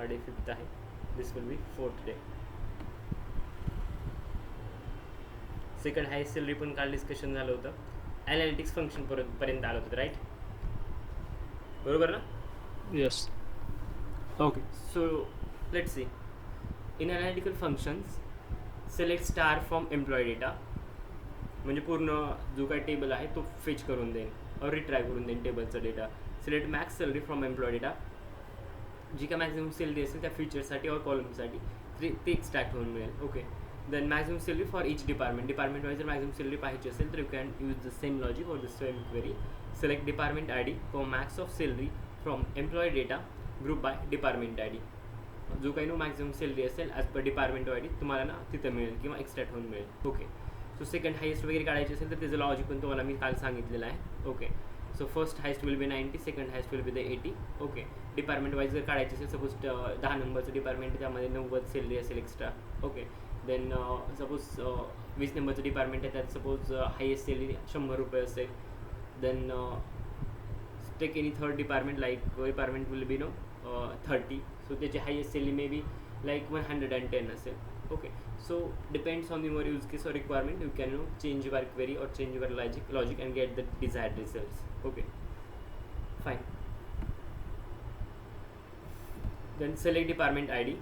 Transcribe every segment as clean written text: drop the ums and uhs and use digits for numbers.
Day 5th आहे. This will be 4th day. Second highest salary पण काल discussion झालं होतं. ॲनालिटिक्स फंक्शन पर्यंत आलं होतं, राईट? बरोबर ना? Yes. Okay, so let's see. In analytical functions, select star from employee data. म्हणजे पूर्ण जो काही टेबल आहे तो फेच करून देईन और रिट्राय करून देईन टेबलचा data. Select max salary from employ data. जी काय मॅक्झिमम सॅलरी असेल त्या फीचरसाठी और कॉलमसाठी ते एक्स्ट्रॅक्ट होऊन मिळेल. Okay, then maximum salary for each department. Department wise जर मॅक्झिमम सॅलरी पाहिजे असेल तर you can use the same logic और the same query. Select department I D for max of salary from employ data group by department I D. जो काही नो maximum salary असेल as per department I D तुम्हाला ना तिथं मिळेल किंवा एक्स्ट्रॅक्ट होऊन मिळेल. ओके, सो सेकंड हायेस्ट वगैरे काढायची असेल तर त्याचं लॉजिक पण तुम्हाला मी काल सांगितलेलं आहे. Okay, so first highest will be 90, second highest will be the 80. Okay, department wise जर काढायची असेल सपोज 10 नंबरचं डिपार्टमेंट त्यामध्ये 90 सॅलरी असेल एक्स्ट्रा. ओके, देन सपोज 20 नंबरचं डिपार्टमेंट आहे त्यात सपोज हायेस्ट सॅलरी 100 रुपये असेल. Then take any third department like department will be 30, so त्याची highest salary may be like 110 असेल. Okay, so depends on your use case or requirement, you can change your query or change your logic and get the desired results. Okay, fine. Then select department ID,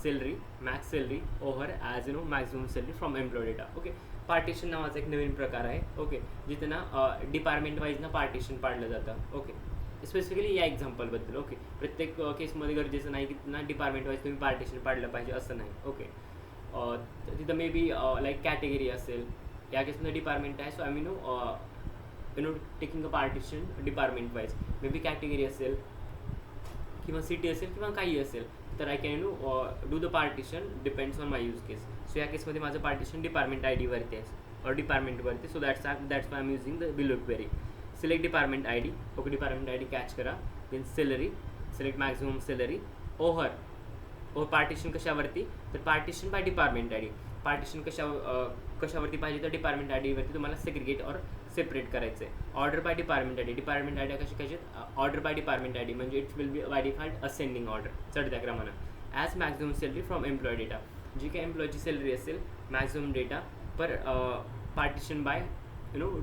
salary, max salary over as maximum salary from employee data. Okay, partition नावाचा एक नवीन प्रकार आहे. Okay, जिथे ना department wise ना partition पाडलं जातं. Okay, specifically या एक्झाम्पलबद्दल. ओके, प्रत्येक केसमध्ये गरजेचं नाही की ना डिपार्टमेंट वाईज तुम्ही पार्टिशन पाडलं पाहिजे असं नाही. ओके, तिथं मे बी लाईक कॅटेगरी असेल. या केसमध्ये डिपार्टमेंट आहे, so I mean taking a partition department wise. May be category असेल किंवा सिटी असेल किंवा काही असेल तर I can do the partition depends on my use case. So या केसमध्ये माझं पार्टिशन डिपार्टमेंट आय डीवरती आहे और डिपार्टमेंटवरती. So that's why I am using the below query. Select department I D. Okay, department I D catch करा. Then salary, select maximum salary over partition कशावरती तर partition by department I D. Partition कशावरती पाहिजे तर department I डीवरती तुम्हाला segregate और separate करायचं आहे. Order by department I D. Department I D कशी पाहिजे order by department I D म्हणजे it's will be by default ascending order चढत्या क्रमानं. As maximum salary from employ data. जी काही एम्प्लॉयची सॅलरी असेल maximum data per partition by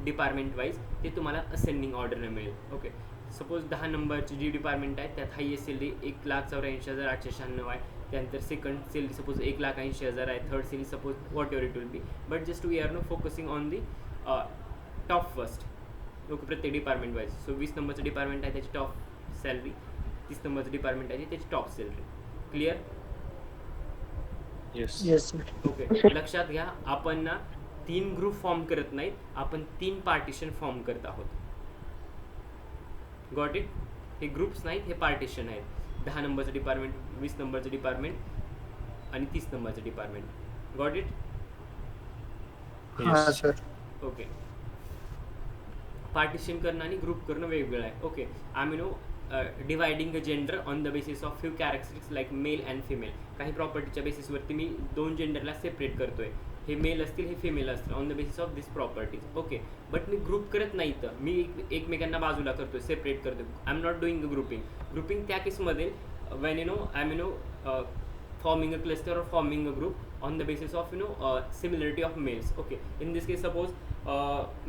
department wise ते तुम्हाला असेंडिंग ऑर्डरने मिळेल. ओके, सपोज 10 नंबरची जी डिपार्टमेंट आहे त्यात हायेस्ट सॅलरी 1,84,896 आहे. त्यानंतर सेकंड सॅलरी सपोज 1,80,000 आहे. Third salary suppose whatever it will be, but just we are focusing on the top first. Okay, प्रत्येक डिपार्टमेंट वाईज. सो 20 नंबरचं डिपार्टमेंट आहे त्याची टॉप सॅलरी, 30 नंबरचं डिपार्टमेंट आहे त्याची top salary. Clear? Yes. Okay, लक्षात घ्या आपण ना 3 ग्रुप फॉर्म करत नाहीत, आपण 3 पार्टिशन फॉर्म करत आहोत. Got it? हे ग्रुप्स नाहीत, हे पार्टिशन आहेत. 10 नंबरचं डिपार्टमेंट, 20 नंबरचं डिपार्टमेंट आणि 30 नंबरचं department. Got it? Yes. Sir. Okay, partition करणं आणि ग्रुप करणं वेगवेगळं आहे. ओके, आम्ही dividing a gender on the basis of few characteristics like male and female. काही प्रॉपर्टीच्या बेसिसवरती मी 2 जेंडरला सेपरेट करतोय. हे मेल असतील हे फिमेल असतील on the basis of this properties. Okay, but मी ग्रुप करत नाही, तर मी एकमेकांना बाजूला करतोय, सेपरेट करतोय. I am not doing a grouping. Grouping त्या केसमध्ये when I am forming a cluster or forming a group on the basis of similarity of males. Okay, in this case suppose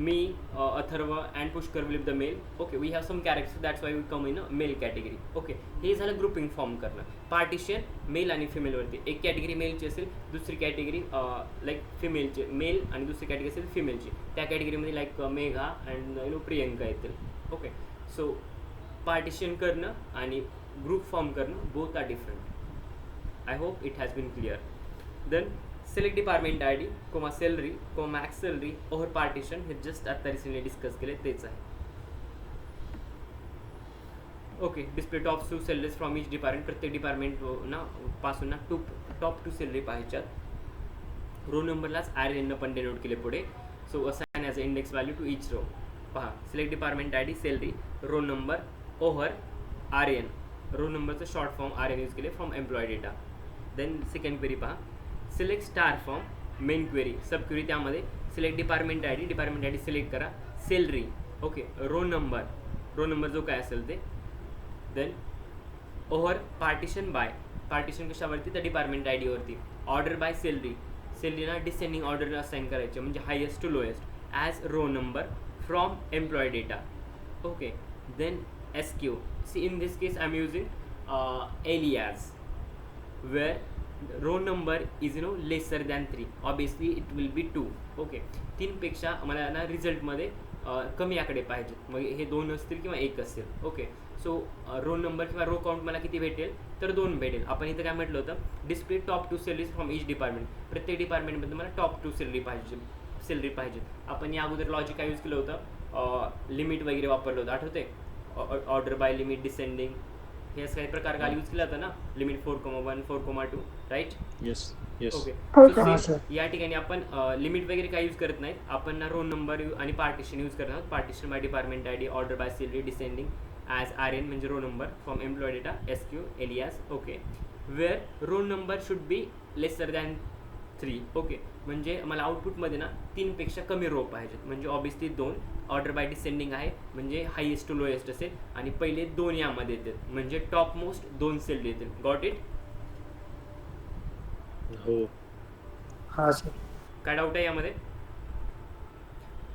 me, Atharva and Pushkar will be the male. Okay, we have some characters, that's why we come in a male category. Okay, हे झालं grouping form करणं. Partition mail आणि फिमेलवरती. एक category मेलची असेल, दुसरी category like फिमेलची, mail आणि दुसरी category असेल फिमेलची. त्या कॅटेगरीमध्ये लाईक मेघा अँड प्रियंका येतील. ओके, सो पार्टिशन करणं आणि ग्रुप फॉर्म करणं both are different. I hope it has been clear. Then select department ID, salary, max salary over partition. हे जस्ट आता रिसेंटली डिस्कस केले तेच आहे. Okay, display top 2 salaries from each department. प्रत्येक department ना पासून ना टॉप 2 सॅलरी पाहिजेत. रो नंबरलाच RN पण डिनोट केले पुढे. So assign as a index value to each row. पहा, select department ID, salary, row number over RN. Row नंबरचं शॉर्ट फॉर्म RN यूज केले from employ data. Then second query पहा, select star from main query. Sub query त्यामध्ये select department I D select करा. Salary, okay, row number जो काय असेल ते. Then over partition by, partition कशावरती, तर डिपार्टमेंट आय डीवरती. ऑर्डर बाय सॅलरी, सॅलरीला डिसेंडिंग ऑर्डर असाइन करायचे म्हणजे highest to lowest, as row number from employ data. Okay, then SQ. See, in this case I'm using alias where row number is lesser than 3. Obviously it will be 2. Okay, 3 पेक्षा मला ना रिझल्टमध्ये कमी आकडे पाहिजेत, मग हे 2 असतील किंवा 1 असेल. ओके, सो रो नंबर किंवा रो काउंट मला किती भेटेल, तर 2 भेटेल. आपण इथं काय म्हटलं होतं, display top 2 salaries from each department. प्रत्येक डिपार्टमेंटमध्ये मला टॉप 2 सॅलरी पाहिजे. आपण या अगोदर लॉजिक काय यूज केलं होतं, लिमिट वगैरे वापरलं होतं, आठवते, ऑर्डर बाय लिमिट डिसेंडिंग, हे असं काही प्रकार काल यूज केला होता ना, limit 4,1 4,2, right. Yes yes. Okay, so या ठिकाणी आपण लिमिट वगैरे काय यूज करत नाहीत, आपण ना रोल नंबर आणि पार्टिशन यूज करणार आहोत. Partition by department I D, order by salary, descending as RN म्हणजे row number from employ data, SQ alias. Okay, where roll number should be lesser than 3. Okay, म्हणजे मला आउटपुटमध्ये ना 3 पेक्षा कमी रो पाहिजेत, म्हणजे ऑब्विसली 2. ऑर्डर बाय डिसेंडिंग आहे म्हणजे हायेस्ट टू लोएस्ट असेल, आणि पहिले 2 यामध्ये येतील म्हणजे टॉप मोस्ट 2 सेल येतील. Got it? हो. हां सर. काय डाऊट आहे यामध्ये?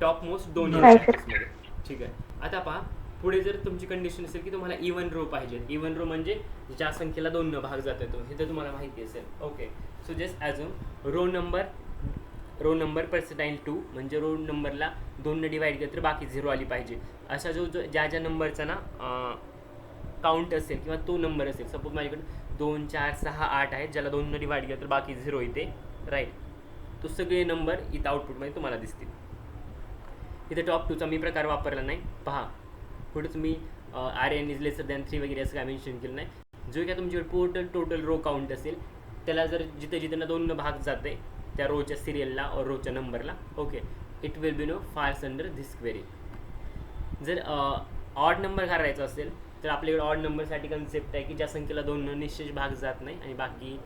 टॉप मोस्ट 2 नाही, मध्ये. ठीक आहे, आता पहा पुढे जर तुमची कंडिशन असेल की तुम्हाला इवन रो पाहिजे. इवन रो म्हणजे ज्या संख्येला 2 न भाग जात येतो, हे तर तुम्हाला माहिती असेल. Okay, so just assume row number percentile 2 म्हणजे रो नंबरला 2 न डिवाइड केलं तर बाकी 0 आली पाहिजे. अशा ज्या नंबरचा ना काउंट असेल किंवा तो नंबर असेल, सपोज माझ्याकडे 2 4 6 8 आहेत, ज्याला 2 न डिवाइड केलं तर बाकी 0 येते, राईट. तो सगळे नंबर इथं आउटपुटमध्ये तुम्हाला दिसतील. इथं टॉप 2चा मी प्रकार वापरला नाही. पहा पुढेच मी RN इज लेसर दॅन 3 वगैरे असं काय मेन्शन केलं नाही. जो काय तुमच्याकडे टोटल रो काउंट असेल त्याला जर जिथं 2 भाग जाते त्या रोच्या सिरियलला और रोच्या नंबरला, okay, it will B false under this query. जर ऑड नंबर करायचा असेल तर आपल्याकडे ऑड नंबरसाठी कन्सेप्ट आहे की ज्या संख्येला 2 निश्चित भाग जात नाही आणि बाकी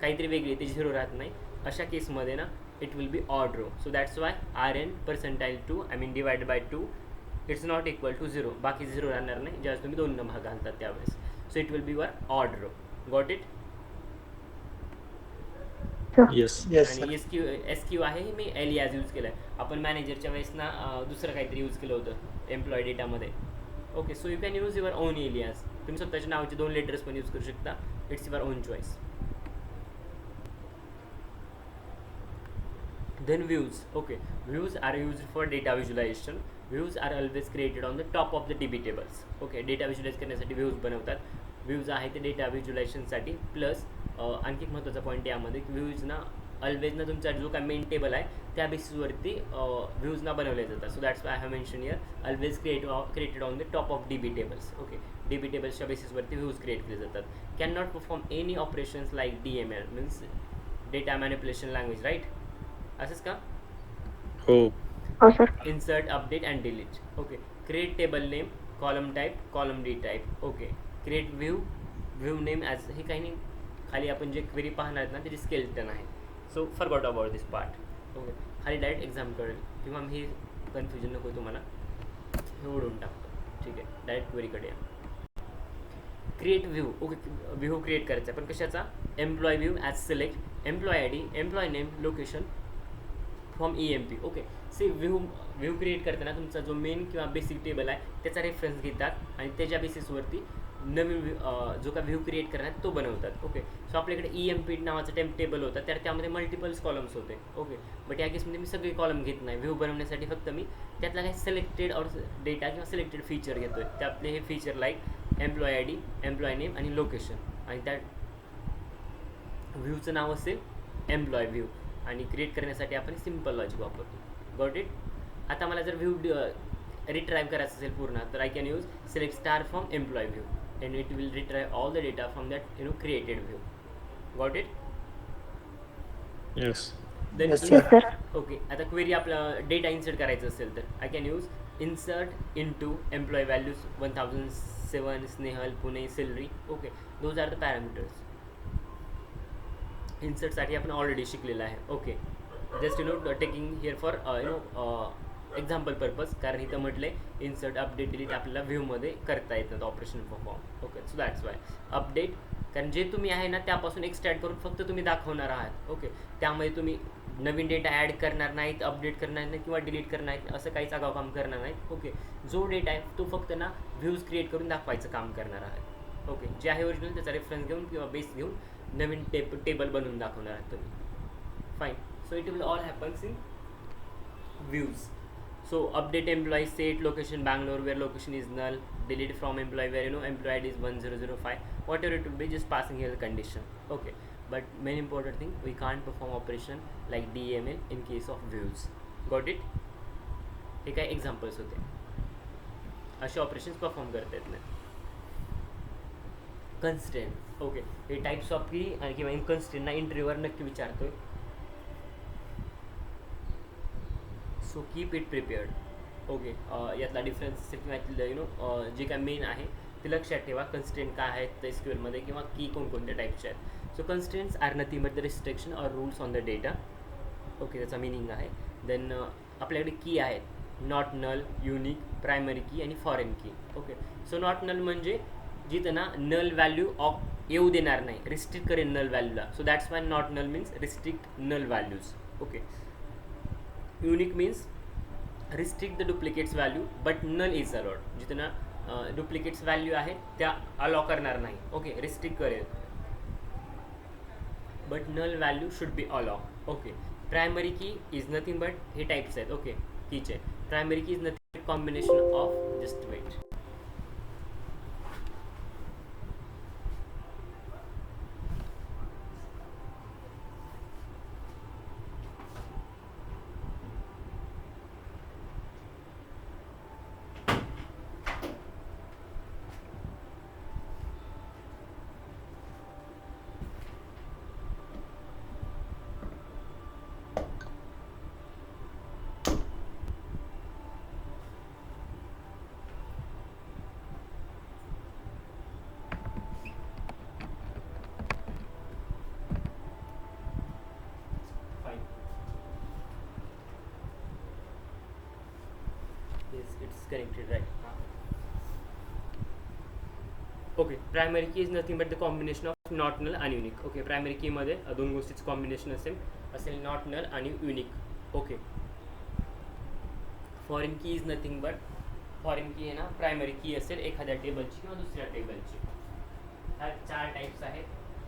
काहीतरी वेगळी ते 0 राहत नाही, अशा केसमध्ये ना it will be odd row. So that's why RN percentile 2 divide by 2 it's not equal to 0. बाकी 0 राहणार नाही ज्यावेळेस तुम्ही 2 भाग घालतात त्यावेळेस. So it will be your odd row. Got it? Yes. आणि SQ आहे हे मी एलियाज यूज केलं आहे. आपण मॅनेजरच्या वेळेस ना दुसरं काहीतरी यूज केलं होतं एम्प्लॉय डेटामध्ये. Okay, so you can use your on alias. तुम्ही स्वतःच्या नावाचे 2 लेटर्स पण यूज करू शकता. It's your on choice. Then views. Okay, views are used for data visualization. Views are always created on the top of the DB tables. Okay, data visualize करण्यासाठी views बनवतात. Views आहे ते data व्हिज्युलायझेशनसाठी. Plus आणखी एक महत्त्वाचा point यामध्ये की views ना ऑलवेज ना तुमचा जो काय मेन टेबल आहे त्या बेसिसवरती व्ह्यूज ना बनवले जातात. So that's I have mention here always created on the top of DB tables. Okay, DB टेबल्सच्या बेसिसवरती व्ह्यूज क्रिएट केले जातात. Can not perform any operations like DML means data manipulation language, right? असंच का? हो sir. Insert, update and delete. Okay, create table name, column type, column D type. Okay, create view name as, हे काही नाही, खाली आपण जे query पाहणार आहेत ना त्याची स्केल्टन आहे. So forgot about this part. Okay, खाली डायरेक्ट एक्झाम कळेल किंवा मी कन्फ्युजन नको तुम्हाला, हे ओढून टाकतो. ठीक आहे, डायरेक्ट क्वेरीकडे या. Create view. Okay, view create करायचा पण कशाचा? Employ view as select employ I D, employ name, location from EMP. Okay, see view create करताना तुमचा जो मेन किंवा बेसिक टेबल आहे त्याचा रेफरन्स घेतात आणि त्याच्या बेसिसवरती नवीन जो काय व्ह्यू क्रिएट करणार तो बनवतात. ओके, सो आपल्याकडे EMP नावाचा टेबल होता तर त्यामध्ये मल्टिपल्स कॉलम्स होते. ओके, बट या केसमध्ये मी सगळे कॉलम घेत नाही. व्ह्यू बनवण्यासाठी फक्त मी त्यातला काही सिलेक्टेड और डेटा किंवा सिलेक्टेड फीचर घेतो आहे. त्यातले हे feature like employ I D, employ name आणि लोकेशन, आणि त्या व्ह्यूचं नाव असेल एम्प्लॉय व्ह्यू. आणि क्रिएट करण्यासाठी आपण सिम्पल लॉजिक वापरतो. Got it? आता मला जर व्ह्यू रिट्राईव्ह करायचं असेल पूर्ण तर I can use select star from employ view and it will retrieve all the data from that created view. Got it? Yes. Then okay, आता क्वेरी आपला डेटा इन्सर्ट करायचं असेल तर I can use insert into employ values 1007 Snehal Pune salary. Okay, those are the parameters. इन्सर्टसाठी आपण already शिकलेलं आहे. Okay, just taking here for example purpose, कारण इथं म्हटलंय इन्सर्ट अपडेट डिलीट आपल्याला व्ह्यूमध्ये करता येतं operation perform. Okay, so that's Y update, कारण जे तुम्ही आहे ना त्यापासून एक्सट्रॅक्ट करून फक्त तुम्ही दाखवणार आहात. ओके, त्यामध्ये तुम्ही नवीन डेटा ॲड करणार नाहीत, अपडेट करणार नाही किंवा डिलीट करणार नाहीत, असं काहीच आगाऊ काम करणार नाहीत. ओके, जो डेटा आहे तो फक्त ना व्ह्यूज क्रिएट करून दाखवायचं काम करणार आहात. ओके, जे आहे ओरिजिनल त्याचा रेफरन्स घेऊन किंवा बेस घेऊन नवीन टेबल बनवून दाखवणार आहात तुम्ही. Fine. So it will all happens in views. So update employee state location Bangalore where location is null, delete from employee where employee ID is 1005, whatever it will be, just passing here the condition. Okay, but main important thing, we can't perform operation like DML in case of views. Got it? हे काय examples होते, असे operations perform करता येत नाही. Constraint. Okay, हे types of की किंवा कन्स्ट्रेंटना इंटरव्ह्यूवर नक्की विचारतोय. So keep it prepared. Okay, यातला डिफरन्स किंवा जे काय मेन आहे ते लक्षात ठेवा. कन्स्ट्रेंट काय आहेत SQLमध्ये किंवा की कोणकोणत्या टाईपचे आहेत. So constraints are nothing but the restriction or rules on the data. Okay, त्याचा मिनिंग आहे. देन आपल्याकडे की आहेत, नॉट नल, युनिक, प्रायमरी की आणि फॉरेन की. ओके, सो नॉट नल म्हणजे जिथं ना नल व्हॅल्यू येऊ देणार नाही, रिस्ट्रिक्ट करेन नल व्हॅल्यूला. So that's why not null means restrict null values. Okay, unique means restrict the duplicates value but null is allowed. जिथं ना डुप्लिकेट्स व्हॅल्यू आहेत त्या अलाव करणार नाही. ओके, रिस्ट्रिक्ट करेल but null value should be allow. Okay, primary key is nothing but हे types आहेत. Okay, कीचे primary key is nothing combination of just wait. It's connected, right? Okay, primary key is nothing but the combination of not null आणि unique. Okay, primary कीमध्ये दोन गोष्टीचं combination असेल not null आणि unique. Okay, foreign key is nothing but foreign key आहे ना primary की असेल एखाद्या टेबलची किंवा दुसऱ्या टेबलची. ह्या 4 टाईप्स आहेत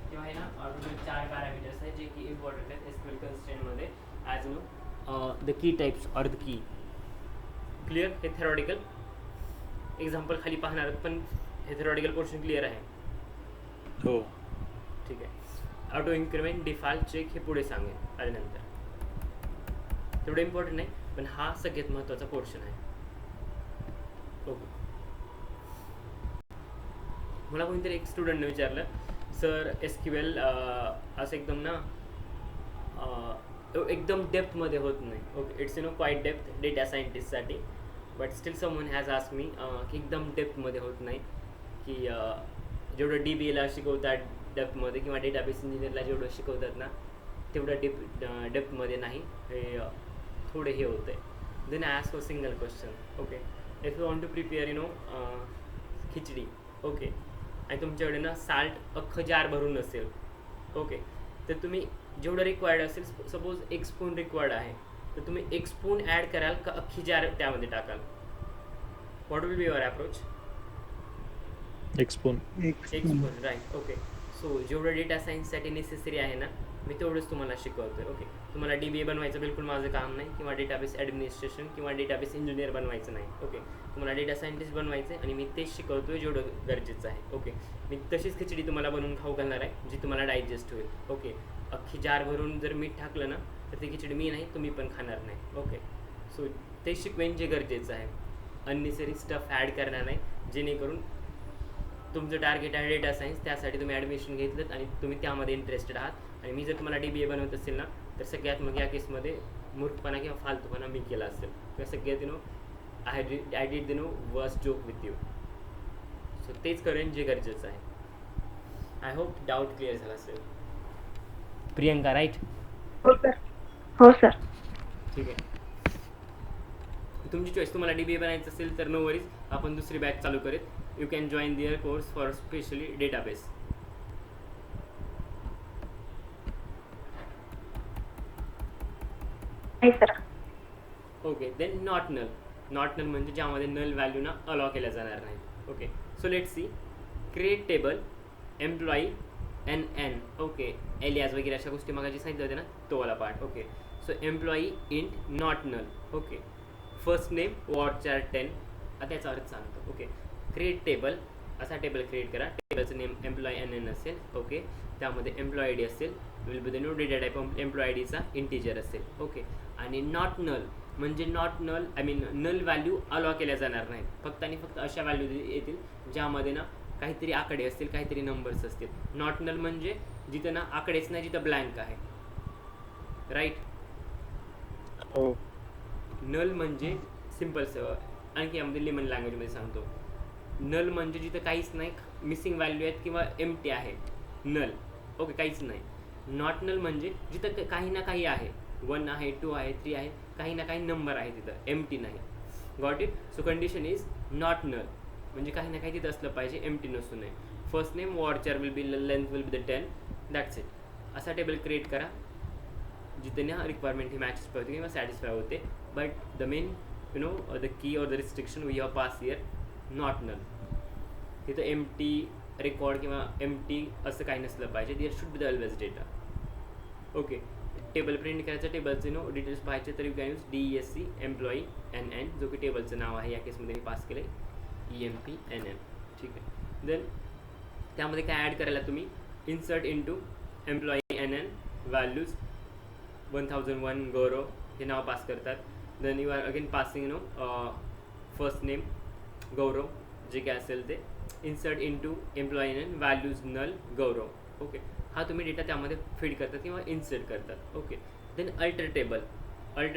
किंवा आहे ना टोटल 4 पॅरामीटर्स आहेत जे की इम्पॉर्टंट आहेत SQL कन्स्ट्रेंटमध्ये as the key types or the key. Clear? हे थेरॉटिकल एक्झाम्पल खाली पाहणार, पण हे थेरॉटिकल पोर्शन क्लिअर आहे. हो, ठीक आहे. ऑटो इन्क्रीमेंट, डिफॉल्ट चेक हे पुढे सांगेन आल्यानंतर. तेवढं इम्पॉर्टंट नाही, पण हा सगळ्यात महत्त्वाचा पोर्शन आहे. ओके, मला कोणीतरी एक स्टुडंटने विचारलं, सर SQL असं एकदम ना एकदम डेप्थमध्ये होत नाही. Okay, it's quite depth data सायंटिस्टसाठी, but still someone has asked me की एकदम डेप्थमध्ये होत नाही, की जेवढं DBAला शिकवतात डेप्थमध्ये किंवा डेटाबेस इंजिनियरला जेवढं शिकवतात ना तेवढं डेप्थमध्ये नाही, हे थोडे हे होतं आहे. Then I ask a single question. Okay, if you want to prepare khichdi, okay, आणि तुमच्याकडे ना साल्ट अख्खं जार भरून नसेल, ओके, तर तुम्ही जेवढं रिक्वायर्ड असेल, सपोज 1 स्पून रिक्वायर्ड आहे, तर तुम्ही 1 स्पून ॲड कराल का अख्खी जार त्यामध्ये टाकाल? What will be your approach? एक स्पून. एक स्पून, राईट. ओके, सो जेवढं डेटा सायन्ससाठी नेसेसरी आहे ना मी तेवढंच तुम्हाला शिकवतो. ओके, तुम्हाला DBA बनवायचं बिलकुल माझं काम नाही, किंवा डेटाबेस ॲडमिनिस्ट्रेशन किंवा डेटाबेस इंजिनियर बनवायचं नाही. ओके, तुम्हाला डेटा सायंटिस्ट बनवायचं आहे आणि मी तेच शिकवतो आहे जेवढं गरजेचं आहे. ओके, मी तशीच खिचडी तुम्हाला बनवून खाऊ घालणार आहे जी तुम्हाला डायजेस्ट होईल. ओके, अख्खी जार भरून जर मीठ टाकलं ना तर ती खिचडी मी नाही तुम्ही पण खाणार नाही. ओके, सो ते शिकवेन जे गरजेचं आहे, अननेसरी स्टफ ॲड करणार नाही, जेणेकरून तुमचं टार्गेट आहे डेटा सायन्स, त्यासाठी तुम्ही ॲडमिशन घेतलं आणि तुम्ही त्यामध्ये इंटरेस्टेड आहात, आणि मी जर तुम्हाला DBA बनवत असेल ना तर सगळ्यात मग या केसमध्ये मूर्खपणा किंवा फालतूपणा मी केला असेल, किंवा सगळ्यात I did worst joke with you. So तेच करेन जे गरजेचं आहे. आय होप डाऊट क्लिअर झाला असेल. प्रियंका, राईट? हो सर. हो सर. ठीक आहे. तुमची चॉईस. तुम्हाला DBA बनायचं असेल तर नो वरीज, आपण दुसरी बॅच चालू करेल. You can join their course for specially database. नाही sir. Okay, then not null. Not null म्हणजे ज्यामध्ये नल व्हॅल्यूना अलाव केल्या जाणार नाही. Okay, so let see. Create table employee NN. Okay, alias वगैरे अशा गोष्टी मग जे सांगितलं होते ना, तो वाला part. Okay, so employee int not null. Okay, first name varchar 10. आता याचा अर्थ सांगतो. ओके, क्रिएट टेबल, असा टेबल क्रिएट करा. टेबलचं नेम एम्प्लॉई NN असेल. ओके, त्यामध्ये एम्प्लॉई ID असेल. Will be the new data type employee IDचा इंटिजर असेल. ओके, आणि नॉट नल म्हणजे not null null value allow केल्या जाणार नाहीत. फक्त आणि फक्त अशा व्हॅल्यू येतील ज्यामध्ये ना काहीतरी आकडे असतील, काहीतरी नंबर्स असतील. नॉट नल म्हणजे जिथं ना आकडेच नाही, जिथं ब्लँक आहे. राईट. हो. नल म्हणजे सिम्पल. आणखी यामध्ये लेमन लँग्वेजमध्ये सांगतो. नल म्हणजे जिथं काहीच नाही, मिसिंग व्हॅल्यू आहेत किंवा एम्प्टी आहे. नल. ओके, काहीच नाही. नॉट नल म्हणजे जिथं काही ना काही आहे. 1 आहे, 2 आहे, 3 आहे, काही ना काही नंबर आहे तिथं, एम्प्टी नाही. Got it. So condition is not null म्हणजे काही ना काही तिथं असलं पाहिजे, एम्प्टी नसू नये. First name varchar will be, length will be the 10. That's it. असा टेबल क्रिएट करा जिथे ना रिक्वायरमेंट ही मॅचेस होते किंवा सॅटिस्फाय होते. But the main the key or the restriction we have pass here not null. तिथं एम्प्टी रेकॉर्ड किंवा empty असं काही नसलं पाहिजे. There should be the always data. Okay, table print करायचं, टेबलचे डिटेल्स पाहायचे तर you can use DESC employee NN, जो की टेबलचं नाव आहे. या केसमध्ये मी पास केलं EMP-NN. ठीक आहे. देन त्यामध्ये काय ॲड करायला तुम्ही insert into employee NN values 1001 Gaurav हे नाव पास करतात. Then you are again passing first name Gaurav जे काय असेल ते. Insert into employee NN values null Gaurav. Okay, हा तुम्ही डेटा त्यामध्ये फीड करतात किंवा इन्सर्ट करतात. Okay, then alter